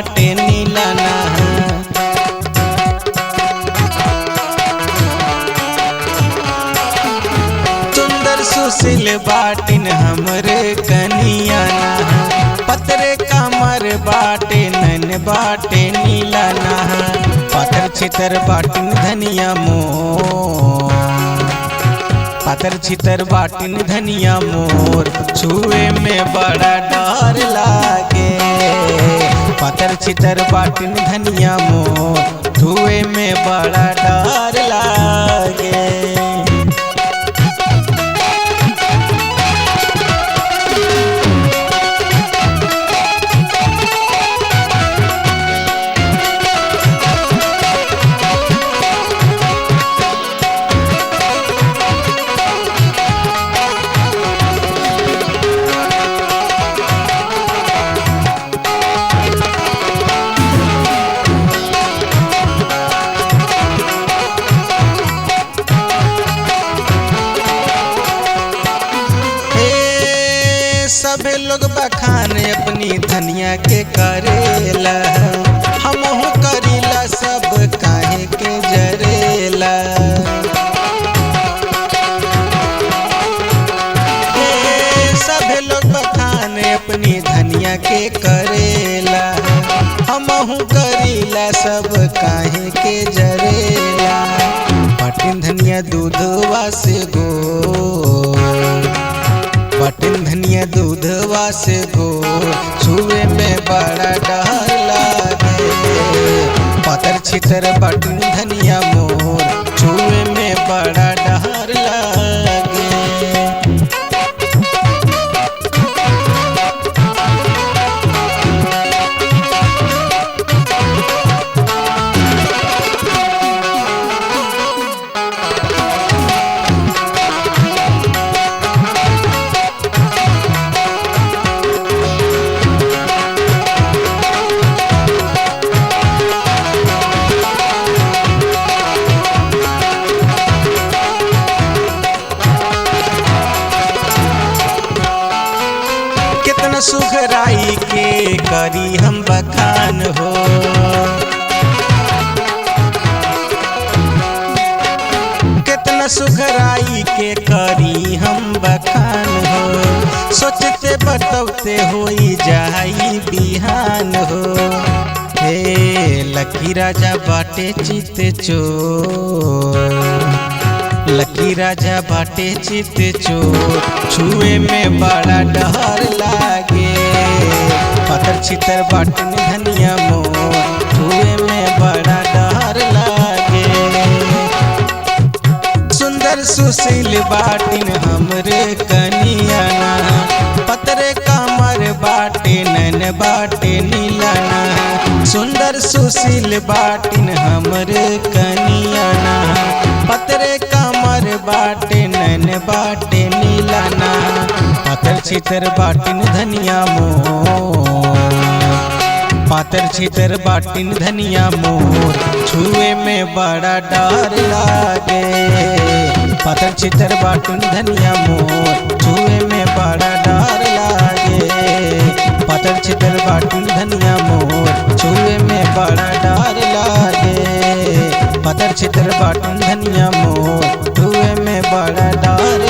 बाटे नीलाना। सुंदर सुशील बाटिन हमरे कनियाना। पतरे कमर बाटे नन बाटे नीलाना। पातर छितर बाटिन धनिया मोर, पातर छितर बाटिन धनिया मोर, छुए में बड़ा डर लागे। पातर छितर बाटिन धनिया मोर, छुए में बड़ा डर लागे। सबे लोग बखान अपनी धनिया के करेला, हमहू करीला सब काहे के जरेला। सबे लोग बखान अपनी धनिया के करेला, हमहू करीला सब काहे के जरेला। बाटिन धनिया दूधवा से गोर, बाटिन धनिया दूधवा से गोर, छुए में बड़ा डर लागे। पातर छितर बाटिन धनिया मोर, छुए में बड़ा डर लागे। सुघराई के करी हम बखान हो, कितना सुघराई के करी हम बखान हो। सोचते बतौते होई जाई बिहान हो। हे लकी राजा बाटे चित चोर, लकी राजा बाटे चित चोर, छुए में बड़ा डर लागे। पातर छितर बाटिन धनिया मोर, छुए में बड़ा डर लागे। सुंदर सुशील बाटिन हमरे कनियाना। पतरे कमर बाटे नन बाटे नीलाना। सुंदर सुशील बाटिन हमरे कनियाना। पतरे कमर बाटे नन बाटे नीलाना। पातर छितर बाटिन धनिया मोर, पातर छितर बाटिन धनिया मोर, छुए में बड़ा डर लागे। पातर छितर बाटिन धनिया मोर, छुए में बड़ा डर लागे। पातर छितर बाटिन धनिया मोर, छुए में बड़ा डर लागे। पातर छितर बाटिन धनिया मोर, छुए में बड़ा डर